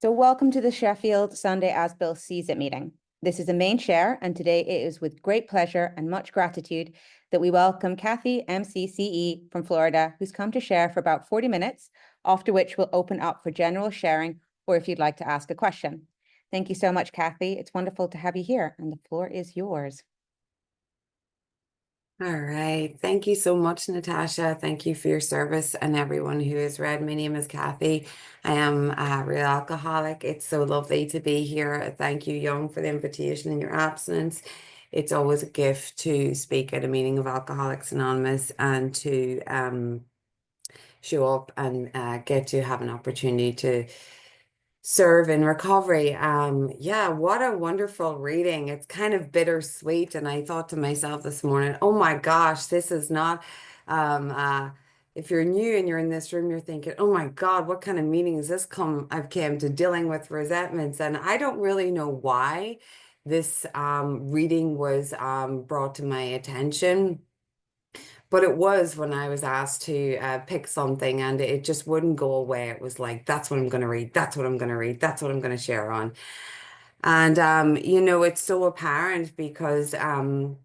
So welcome to the Sheffield Sunday As Bill Sees It meeting. This is the main share, and today it is with great pleasure and much gratitude that we welcome Cathy Mc E from Florida, who's come to share for about 40 minutes, after which we'll open up for general sharing or if you'd like to ask a question. Thank you so much, Cathy. It's wonderful to have you here, and the floor is yours. All right. Thank you so much, Natasha. Thank you for your service and everyone who has read. My name is Cathy. I am a real alcoholic. It's so lovely to be here. Thank you, Young, for the invitation in your absence. It's always a gift to speak at a meeting of Alcoholics Anonymous and to show up and get to have an opportunity to serve in recovery. Yeah, what a wonderful reading. It's kind of bittersweet. And I thought to myself this morning, oh my gosh, this is not um uh if you're new and you're in this room, you're thinking, oh my God, what kind of meaning is this I've came to dealing with resentments. And I don't really know why this reading was brought to my attention. But it was when I was asked to pick something and it just wouldn't go away. It was like, that's what I'm going to read. That's what I'm going to read. That's what I'm going to share on. And, it's so apparent because I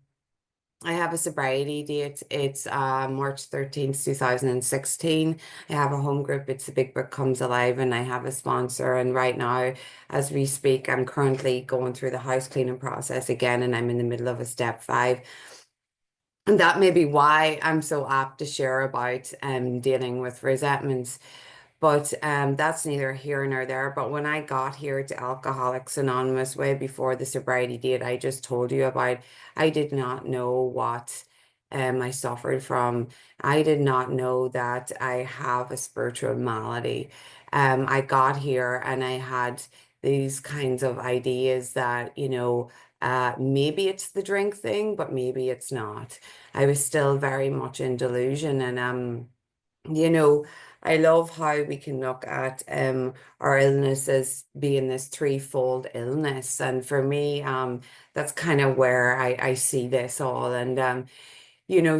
have a sobriety date. It's March 13th, 2016. I have a home group. It's the Big Book Comes Alive, and I have a sponsor. And right now, as we speak, I'm currently going through the house cleaning process again, and I'm in the middle of a step 5. And that may be why I'm so apt to share about dealing with resentments. But that's neither here nor there. But when I got here to Alcoholics Anonymous way before the sobriety date I just told you about, I did not know what I suffered from. I did not know that I have a spiritual malady. I got here and I had these kinds of ideas that, maybe it's the drink thing, but maybe it's not. I was still very much in delusion and you know, I love how we can look at our illness as being this threefold illness. And for me, that's kind of where I see this all. And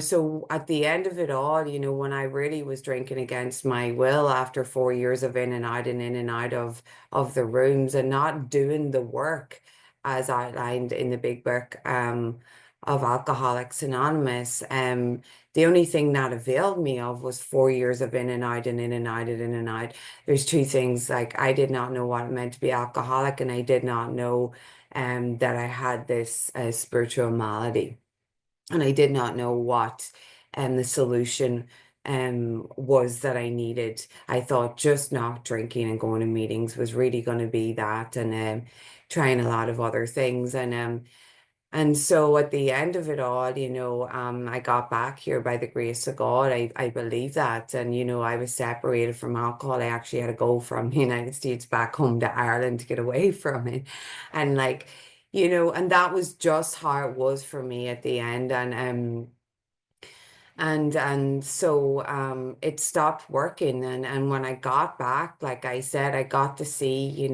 so at the end of it all, when I really was drinking against my will after 4 years of in and out and in and out of the rooms and not doing the work as outlined in the big book of Alcoholics Anonymous, the only thing that availed me of was 4 years of in and out and in and out and in and out. There's two things, like I did not know what it meant to be alcoholic, and I did not know that I had this spiritual malady. And I did not know what the solution was that I needed. I thought just not drinking and going to meetings was really going to be that, and trying a lot of other things. And so at the end of it all, I got back here by the grace of God. I believe that. And, I was separated from alcohol. I actually had to go from the United States back home to Ireland to get away from it. And like, and that was just how it was for me at the end. And so it stopped working. And when I got back, like I said, I got to see,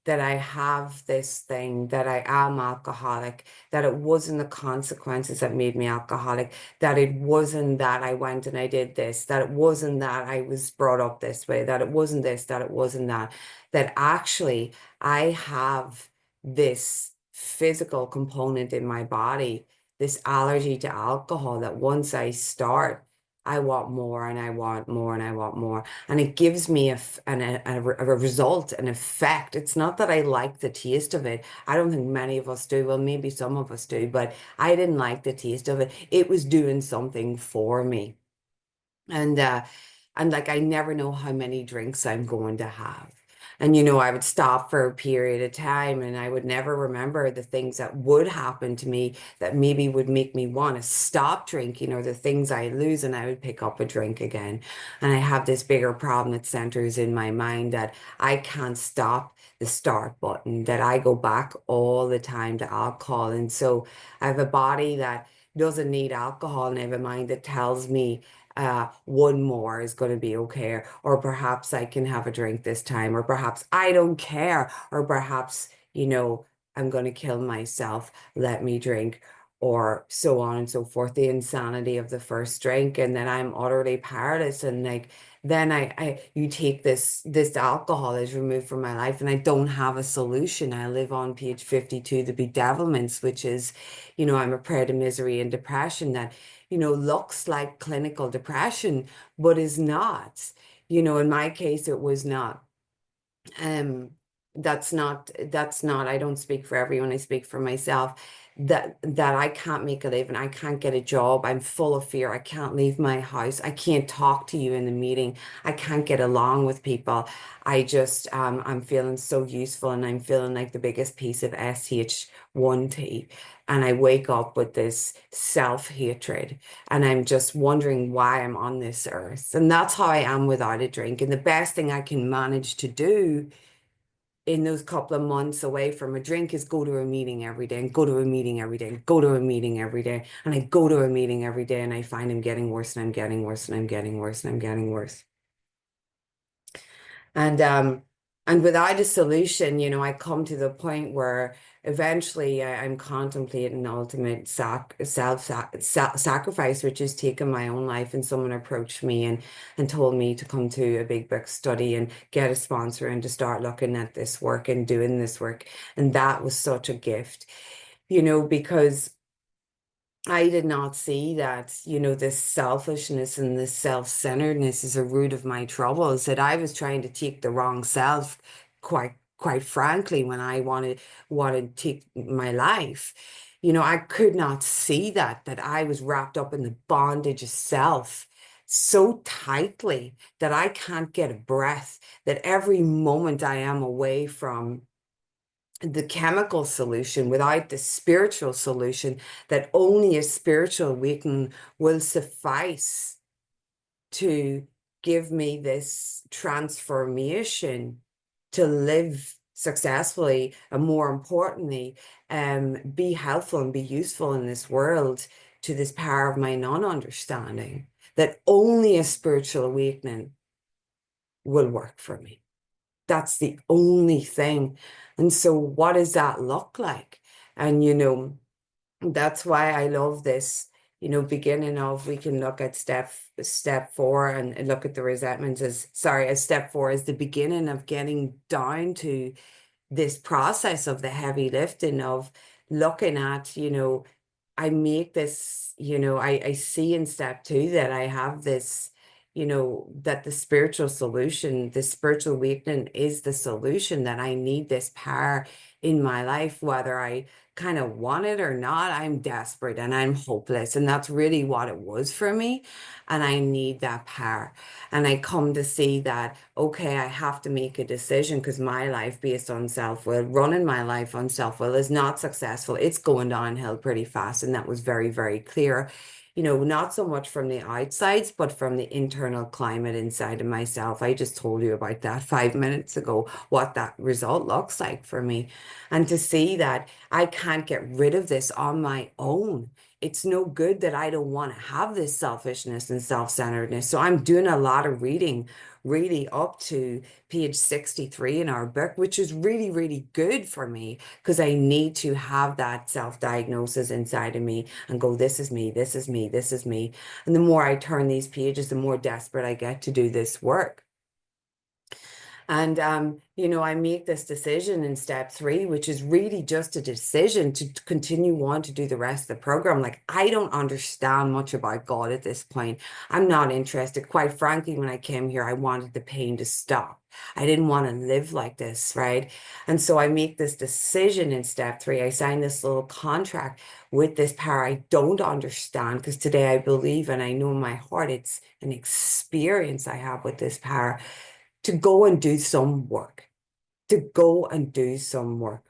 that I have this thing, that I am alcoholic, that it wasn't the consequences that made me alcoholic, that it wasn't that I went and I did this, that it wasn't that I was brought up this way, that it wasn't this, that it wasn't that, that actually I have this physical component in my body, this allergy to alcohol, that once I start, I want more and I want more and I want more. And it gives me a result, an effect. It's not that I like the taste of it. I don't think many of us do. Well, maybe some of us do, but I didn't like the taste of it. It was doing something for me. And like I never know how many drinks I'm going to have. And I would stop for a period of time and I would never remember the things that would happen to me that maybe would make me want to stop drinking, or the things I lose, and I would pick up a drink again. And I have this bigger problem that centers in my mind, that I can't stop the start button, that I go back all the time to alcohol. And so I have a body that doesn't need alcohol, and I have a mind that tells me one more is going to be okay, or perhaps I can have a drink this time, or perhaps I don't care, or perhaps, I'm going to kill myself, let me drink, or so on and so forth. The insanity of the first drink, and then I'm utterly powerless, and like then you take this alcohol is removed from my life and I don't have a solution. I live on page 52, the bedevilments, which is, I'm a prey to misery and depression that, looks like clinical depression, but is not. In my case, it was not. um that's not I don't speak for everyone, I speak for myself, that I can't make a living, I can't get a job, I'm full of fear, I can't leave my house, I can't talk to you in the meeting, I can't get along with people. I'm feeling so useful and I'm feeling like the biggest piece of SH1T, and I wake up with this self-hatred and I'm just wondering why I'm on this earth. And that's how I am without a drink. And the best thing I can manage to do in those couple of months away from a drink is go to a meeting every day and go to a meeting every day and go to a meeting every day. And I go to a meeting every day and I find I'm getting worse and I'm getting worse and I'm getting worse and I'm getting worse. And without a solution, I come to the point where eventually I'm contemplating ultimate sacrifice, which is taking my own life. And someone approached me and told me to come to a big book study and get a sponsor and to start looking at this work and doing this work. And that was such a gift, because I did not see that, this selfishness and this self-centeredness is a root of my troubles, that I was trying to take the wrong self, quite frankly, when I wanted to take my life. I could not see that I was wrapped up in the bondage of self so tightly that I can't get a breath, that every moment I am away from the chemical solution, without the spiritual solution, that only a spiritual awakening will suffice to give me this transformation to live successfully, and more importantly, be helpful and be useful in this world to this power of my non-understanding, that only a spiritual awakening will work for me. That's the only thing. And so what does that look like? And, that's why I love this, beginning of, we can look at step 4 and look at the resentments as step 4 is the beginning of getting down to this process of the heavy lifting of looking at, I make this, I see in step 2 that I have this, that the spiritual solution, the spiritual awakening is the solution, that I need this power in my life, whether I kind of want it or not. I'm desperate and I'm hopeless. And that's really what it was for me. And I need that power. And I come to see that, okay, I have to make a decision, because my life based on self-will, running my life on self-will, is not successful. It's going downhill pretty fast. And that was very, very clear, not so much from the outsides, but from the internal climate inside of myself. I just told you about that 5 minutes ago, what that result looks like for me. And to see that I can't get rid of this on my own. It's no good that I don't want to have this selfishness and self-centeredness. So I'm doing a lot of reading, really up to page 63 in our book, which is really, really good for me, because I need to have that self-diagnosis inside of me and go, this is me, this is me, this is me. And the more I turn these pages, the more desperate I get to do this work. And, I make this decision in step 3, which is really just a decision to continue on to do the rest of the program. Like, I don't understand much about God at this point. I'm not interested. Quite frankly, when I came here, I wanted the pain to stop. I didn't want to live like this, right? And so I make this decision in step 3. I sign this little contract with this power I don't understand, because today I believe and I know in my heart it's an experience I have with this power, to go and do some work, to go and do some work.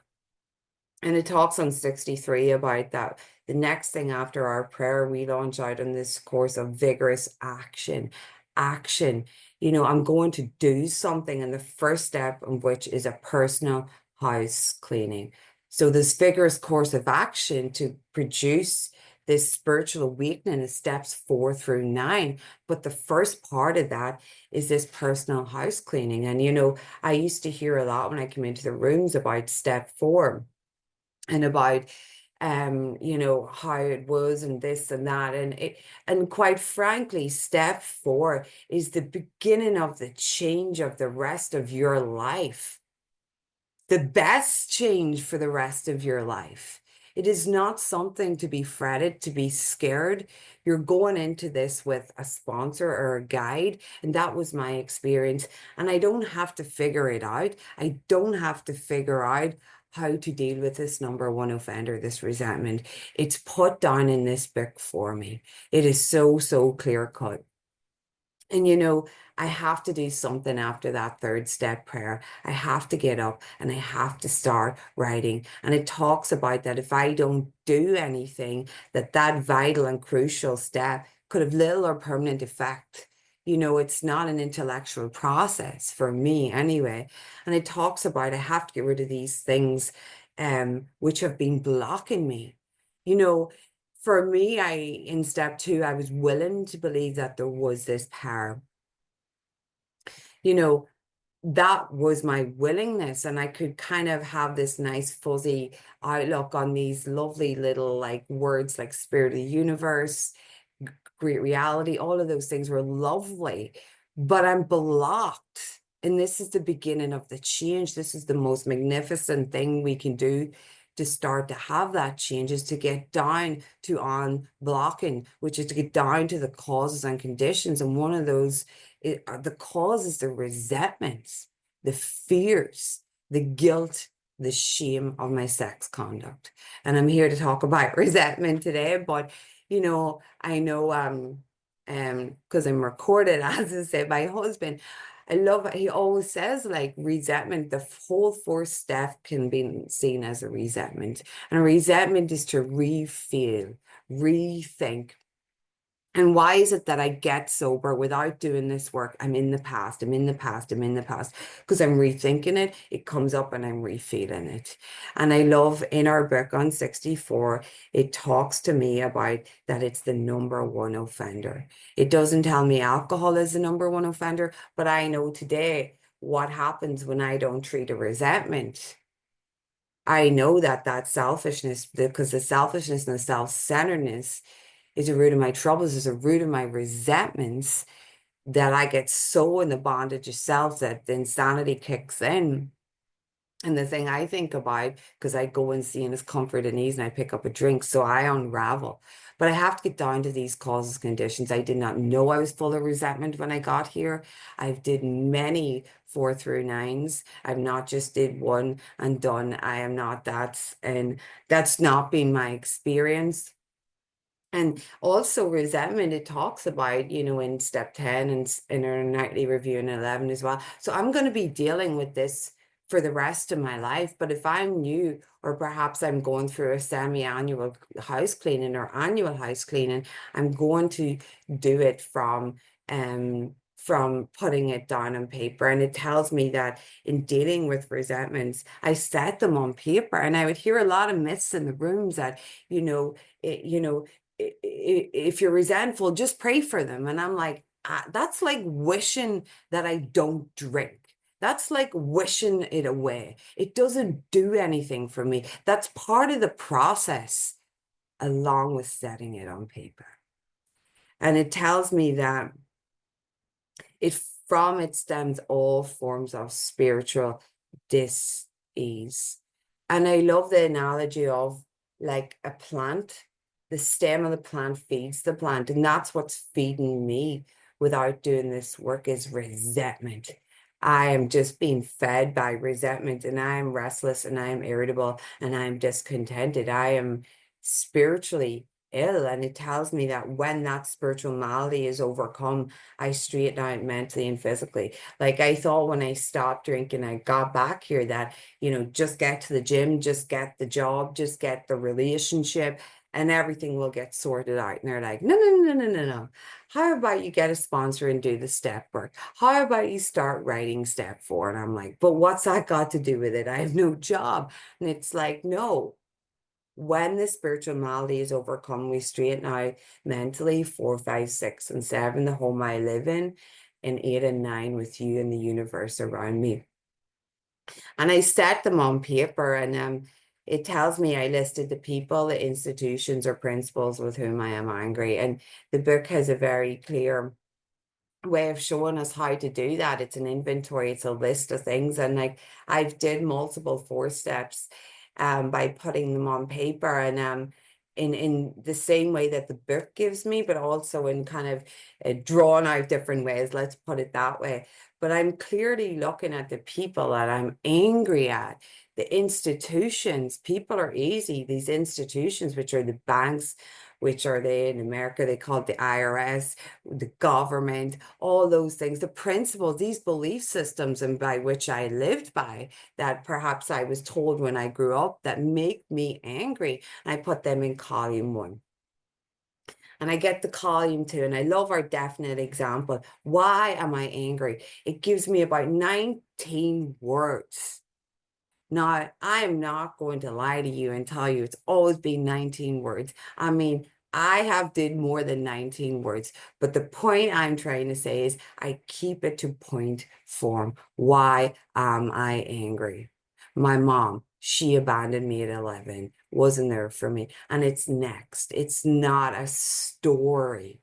And it talks on 63 about that. The next thing after our prayer, we launch out on this course of vigorous action. Action. I'm going to do something. And the first step of which is a personal house cleaning. So this vigorous course of action to produce this spiritual awakening is steps 4 through 9. But the first part of that is this personal house cleaning. And, I used to hear a lot when I came into the rooms about step 4 and about you know, how it was and this and that. And quite frankly, step 4 is the beginning of the change of the rest of your life. The best change for the rest of your life. It is not something to be fretted, to be scared. You're going into this with a sponsor or a guide, and that was my experience. And I don't have to figure it out. I don't have to figure out how to deal with this number one offender, this resentment. It's put down in this book for me. It is so, so clear cut. And you know, I have to do something after that third step prayer. I have to get up and I have to start writing. And it talks about that if I don't do anything, that vital and crucial step could have little or permanent effect. You know, it's not an intellectual process for me anyway. And it talks about I have to get rid of these things which have been blocking me. You know, for me, in step 2, I was willing to believe that there was this power. You know, that was my willingness, and I could kind of have this nice fuzzy outlook on these lovely little like words like spirit of the universe, great reality. All of those things were lovely, but I'm blocked. And this is the beginning of the change. This is the most magnificent thing we can do to start to have that change, is to get down to unblocking, which is to get down to the causes and conditions. And one of those, the causes, the resentments, the fears, the guilt, the shame of my sex conduct. And I'm here to talk about resentment today, but you know, I know because I'm recorded, as I said, my husband, I love it. He always says like resentment, the whole 4th step can be seen as a resentment. And a resentment is to refeel, rethink. And why is it that I get sober without doing this work? I'm in the past, I'm in the past, I'm in the past, because I'm rethinking it. It comes up and I'm refeeling it. And I love in our book on 64, it talks to me about that it's the number one offender. It doesn't tell me alcohol is the number one offender, but I know today what happens when I don't treat a resentment. I know that selfishness, because the selfishness and the self-centeredness is a root of my troubles, is a root of my resentments, that I get so in the bondage of self that the insanity kicks in. And the thing I think about, because I go and see in his comfort and ease and I pick up a drink, so I unravel. But I have to get down to these causes, conditions. I did not know I was full of resentment when I got here. I've did many 4 through 9s. I've not just did one and done. I am not that. And that's not been my experience. And also resentment, it talks about, you know, in step 10 and in our nightly review in 11 as well. So I'm going to be dealing with this for the rest of my life. But if I'm new, or perhaps I'm going through a semi-annual house cleaning or annual house cleaning, I'm going to do it from putting it down on paper. And it tells me that in dealing with resentments, I set them on paper. And I would hear a lot of myths in the rooms that, you know, if you're resentful, just pray for them. And I'm like, that's like wishing that I don't drink. That's like wishing it away. It doesn't do anything for me. That's part of the process, along with setting it on paper. And it tells me that from it stems all forms of spiritual dis-ease. And I love the analogy of like a plant. The stem of the plant feeds the plant, and that's what's feeding me without doing this work, is resentment. I am just being fed by resentment, and I am restless, and I am irritable, and I am discontented. I am spiritually ill, and it tells me that when that spiritual malady is overcome, I straighten out mentally and physically. Like I thought when I stopped drinking, I got back here, that, you know, just get to the gym, just get the job, just get the relationship, and everything will get sorted out. And they're like, no, no, no, no, no, no. How about you get a sponsor and do the step work? How about you start writing step 4? And I'm like, but what's that got to do with it? I have no job. And it's like, no. When the spiritual malady is overcome, we straighten out mentally 4, 5, 6, and 7, the home I live in, and 8 and 9 with you and the universe around me. And I set them on paper, and it tells me I listed the people, the institutions or principles with whom I am angry. And the book has a very clear way of showing us how to do that. It's an inventory, it's a list of things. And like I've did multiple 4 steps by putting them on paper, and in the same way that the book gives me, but also in kind of drawn out different ways, let's put it that way. But I'm clearly looking at the people that I'm angry at, the institutions. People are easy, these institutions, which are the banks, which are they in America, they call it the IRS, the government, all those things, the principles, these belief systems, and by which I lived by, that perhaps I was told when I grew up, that make me angry. And I put them in column 1. And I get the column 2, and I love our definite example. Why am I angry? It gives me about 19 words. Now, I am not going to lie to you and tell you it's always been 19 words. I mean, I have did more than 19 words, but the point I'm trying to say is I keep it to point form. Why am I angry? My mom, she abandoned me at 11, wasn't there for me. And it's next. It's not a story.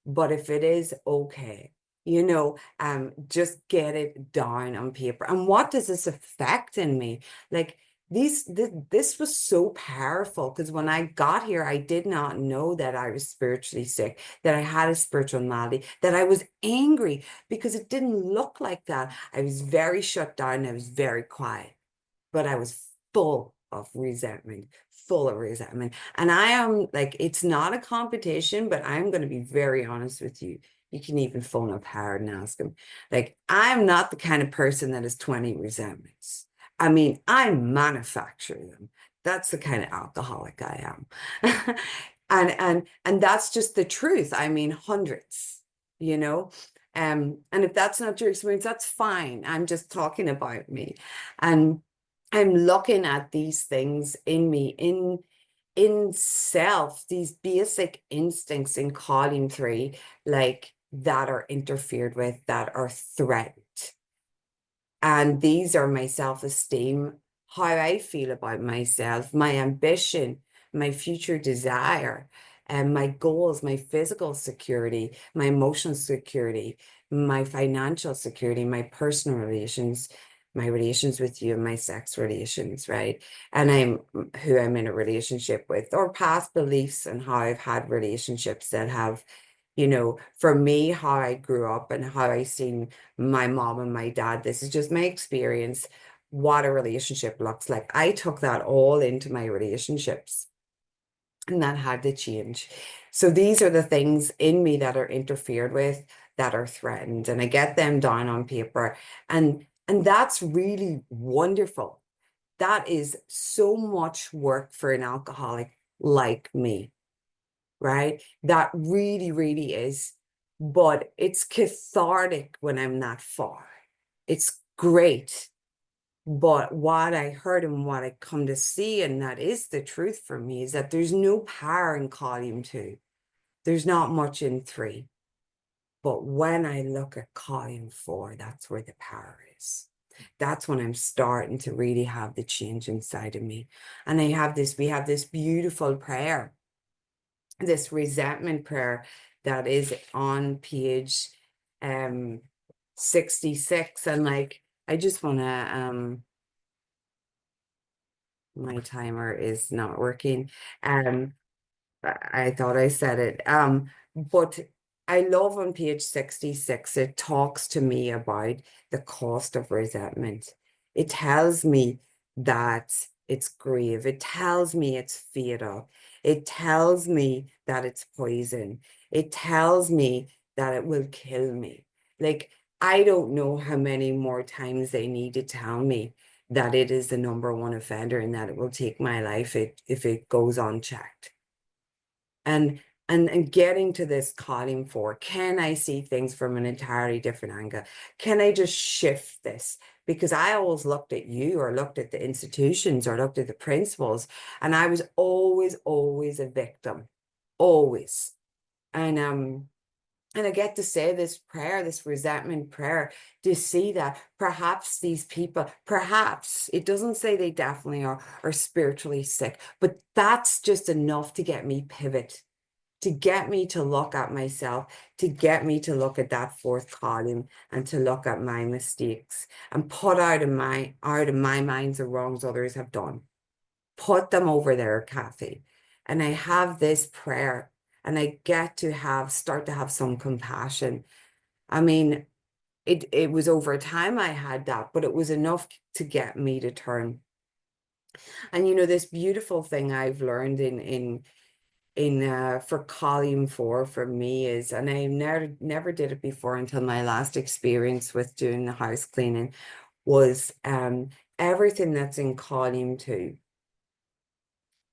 But if it is, okay, just get it down on paper. And what does this affect in me? Like this was so powerful, because when I got here, I did not know that I was spiritually sick, that I had a spiritual malady, that I was angry, because it didn't look like that. I was very shut down. I was very quiet, but I was full of resentment, full of resentment. And I am like, it's not a competition, but I'm going to be very honest with you. You can even phone up Howard and ask him. Like, I'm not the kind of person that has 20 resentments. I mean, I manufacture them. That's the kind of alcoholic I am. And that's just the truth. I mean, hundreds, you know. And if that's not your experience, that's fine. I'm just talking about me. And I'm looking at these things in me, in self, these basic instincts in column 3, like that are interfered with, that are threatened. And these are my self-esteem, how I feel about myself, my ambition, my future desire, and my goals, my physical security, my emotional security, my financial security, my personal relations, my relations with you, and my sex relations, right? And who I'm in a relationship with, or past beliefs and how I've had relationships that have, for me, how I grew up and how I seen my mom and my dad. This is just my experience, what a relationship looks like. I took that all into my relationships, and that had to change. So these are the things in me that are interfered with, that are threatened, and I get them down on paper. And that's really wonderful. That is so much work for an alcoholic like me, right? That really, really is. But it's cathartic when I'm that far. It's great. But what I heard and what I come to see, and that is the truth for me, is that there's no power in column 2. There's not much in 3. But when I look at column 4, that's where the power is. That's when I'm starting to really have the change inside of me. And we have this beautiful prayer, this resentment prayer, that is on page 66. And like, I just want to, my timer is not working. I thought I said it. But I love on page 66, it talks to me about the cost of resentment. It tells me that it's grave. It tells me it's fatal. It tells me that it's poison. It tells me that it will kill me. Like, I don't know how many more times they need to tell me that it is the number one offender and that it will take my life if it goes unchecked. And and getting to this column 4, can I see things from an entirely different angle? Can I just shift this? Because I always looked at you, or looked at the institutions, or looked at the principles, and I was always a victim, always. And And I get to say this prayer, this resentment prayer, to see that perhaps these people, perhaps it doesn't say they definitely are spiritually sick, but that's just enough to get me pivot, to get me to look at myself, to get me to look at that fourth column and to look at my mistakes and put out of my minds the wrongs others have done. Put them over there, Cathy. And I have this prayer and I get to start to have some compassion. I mean, it was over time I had that, but it was enough to get me to turn. And this beautiful thing I've learned in for column 4 for me is, and I never did it before until my last experience with doing the house cleaning, was everything that's in column 2.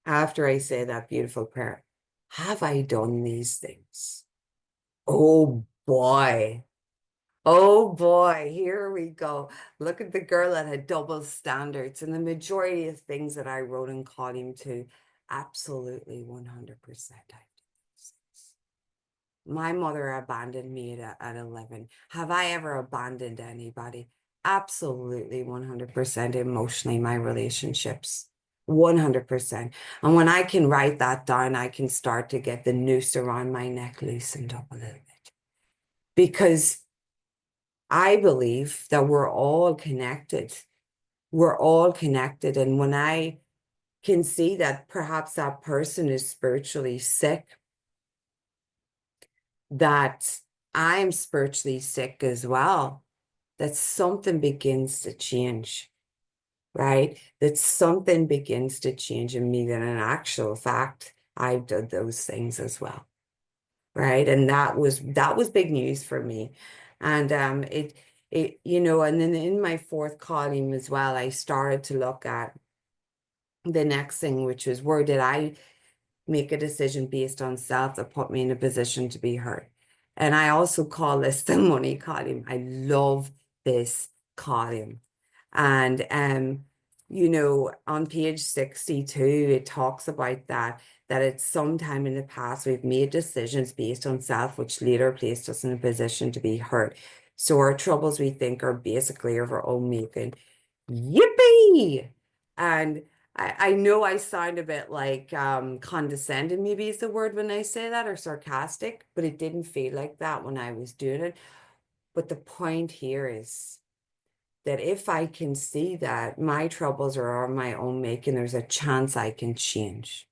After I say that beautiful prayer, have I done these things? Oh boy. Oh boy, here we go. Look at the girl that had double standards. And the majority of things that I wrote in column 2, absolutely 100% I did those things. My mother abandoned me at 11. Have I ever abandoned anybody? Absolutely 100% emotionally, my relationships. 100%. And when I can write that down, I can start to get the noose around my neck loosened up a little bit. Because I believe that we're all connected. We're all connected. And when I can see that perhaps that person is spiritually sick, that I'm spiritually sick as well, that something begins to change, right? That something begins to change in me, that in actual fact, I've done those things as well, right? And that was big news for me. And and then in my fourth column as well, I started to look at the next thing, which was, where did I make a decision based on self that put me in a position to be hurt? And I also call this the money column. I love this column. And on page 62, it talks about that at some time in the past we've made decisions based on self, which later placed us in a position to be hurt. So our troubles, we think, are basically of our own making. Yippee! And I know I sound a bit like condescending, maybe is the word when I say that, or sarcastic, but it didn't feel like that when I was doing it. But the point here is that if I can see that my troubles are of my own making, there's a chance I can change.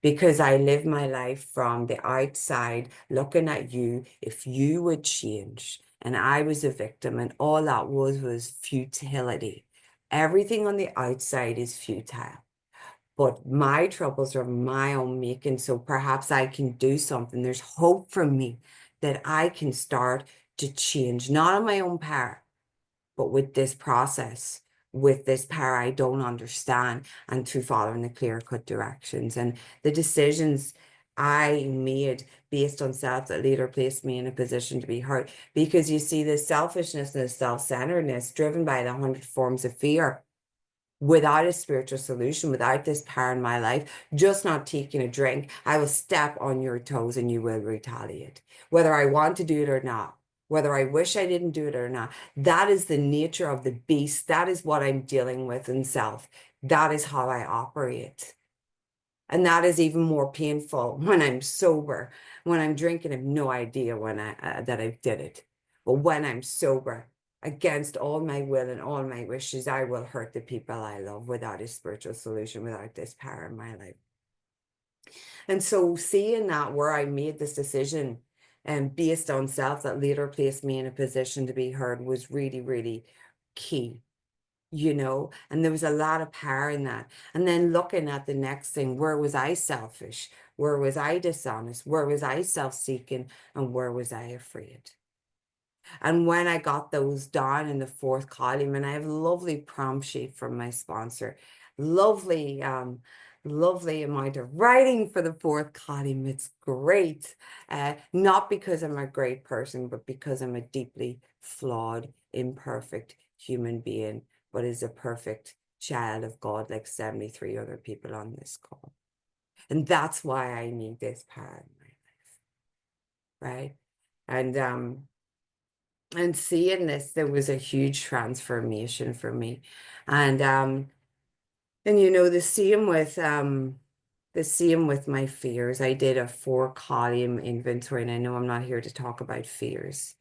Because I live my life from the outside, looking at you, if you would change. And I was a victim, and all that was futility. Everything on the outside is futile. But my troubles are my own making, so perhaps I can do something. There's hope for me that I can start to change, not on my own power, but with this process, with this power I don't understand, and through following the clear-cut directions. And the decisions I made based on self that later placed me in a position to be hurt. Because you see, the selfishness and the self-centeredness driven by the 100 forms of fear, without a spiritual solution, without this power in my life, just not taking a drink, I will step on your toes and you will retaliate, whether I want to do it or not, whether I wish I didn't do it or not. That is the nature of the beast. That is what I'm dealing with in self. That is how I operate. And that is even more painful when I'm sober. When I'm drinking, I have no idea that I did it. But when I'm sober, against all my will and all my wishes, I will hurt the people I love without a spiritual solution, without this power in my life. And so seeing that, where I made this decision and based on self that later placed me in a position to be heard, was really, really key. And there was a lot of power in that. And then looking at the next thing, where was I selfish? Where was I dishonest? Where was I self-seeking? And where was I afraid? And when I got those down in the fourth column, and I have a lovely prompt sheet from my sponsor, lovely, lovely amount of writing for the fourth column. It's great. Not because I'm a great person, but because I'm a deeply flawed, imperfect human being, but is a perfect child of God, like 73 other people on this call. And that's why I need this power in my life, right? And seeing this, there was a huge transformation for me. And the same with my fears. I did a 4 column inventory, and I know I'm not here to talk about fears,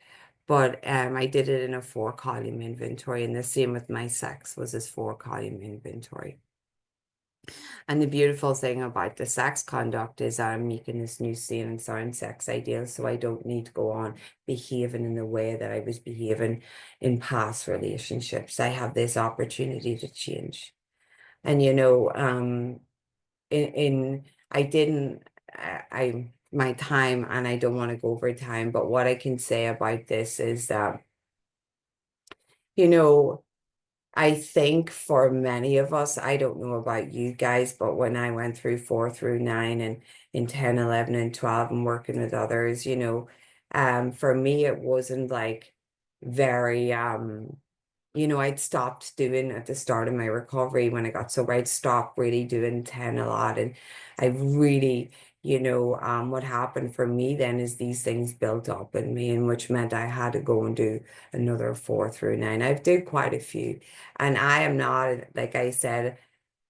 but I did it in a 4 column inventory, and the same with my sex was this 4 column inventory. And the beautiful thing about the sex conduct is I'm making this new sane and sound sex ideal, so I don't need to go on behaving in the way that I was behaving in past relationships. I have this opportunity to change. And in I didn't I my time, and I don't want to go over time, but what I can say about this is that, you know, I think for many of us, I don't know about you guys, but when I went through 4 through 9 and in 10, 11, and 12 and working with others, for me, it wasn't like very, I'd stopped doing at the start of my recovery when I got sober. I'd stopped really doing 10 a lot. And I really, what happened for me then is these things built up in me, and which meant I had to go and do another 4 through 9. I've did quite a few. And I am not, like I said,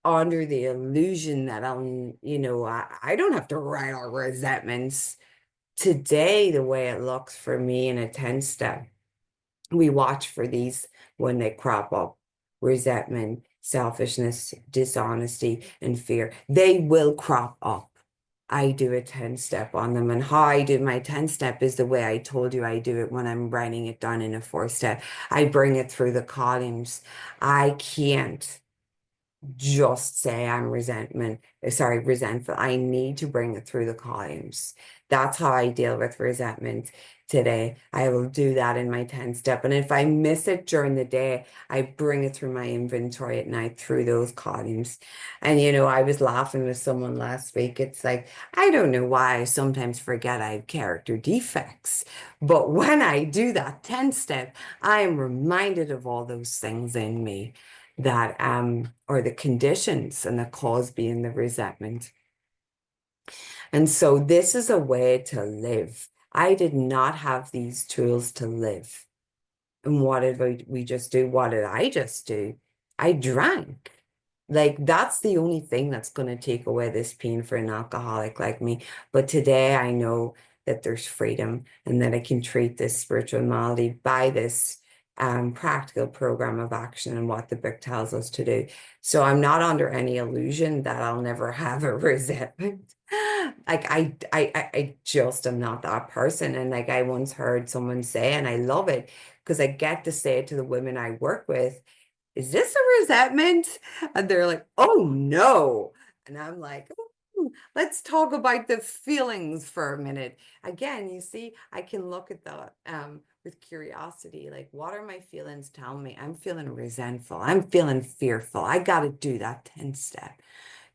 under the illusion that I don't have to write our resentments. Today, the way it looks for me in a 10 step, we watch for these when they crop up: resentment, selfishness, dishonesty, and fear. They will crop up. I do a 10 step on them. And how I do my 10 step is the way I told you I do it when I'm writing it down in a 4 step. I bring it through the columns. I can't just say I'm resentful. I need to bring it through the columns. That's how I deal with resentment today. I will do that in my 10 step. And if I miss it during the day, I bring it through my inventory at night through those columns. And I was laughing with someone last week. It's like, I don't know why I sometimes forget I have character defects. But when I do that 10 step, I am reminded of all those things in me that or the conditions, and the cause being the resentment. And so this is a way to live. I did not have these tools to live. And what did we just do? What did I just do? I drank. Like, that's the only thing that's going to take away this pain for an alcoholic like me. But today I know that there's freedom, and that I can treat this spiritual malady by this practical program of action and what the book tells us to do. So I'm not under any illusion that I'll never have a resentment. Like, I just am not that person. And like I once heard someone say, and I love it because I get to say it to the women I work with, is this a resentment? And they're like, oh no. And I'm like, "Ooh, let's talk about the feelings for a minute." Again, you see, I can look at that with curiosity. Like, what are my feelings telling me? I'm feeling resentful. I'm feeling fearful. I got to do that 10 step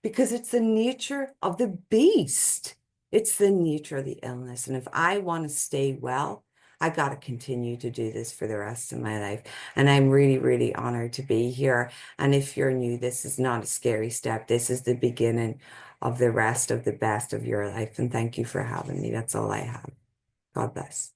because it's the nature of the beast. It's the nature of the illness. And if I want to stay well, I got to continue to do this for the rest of my life. And I'm really, really honored to be here. And if you're new, this is not a scary step. This is the beginning of the rest of the best of your life. And thank you for having me. That's all I have. God bless.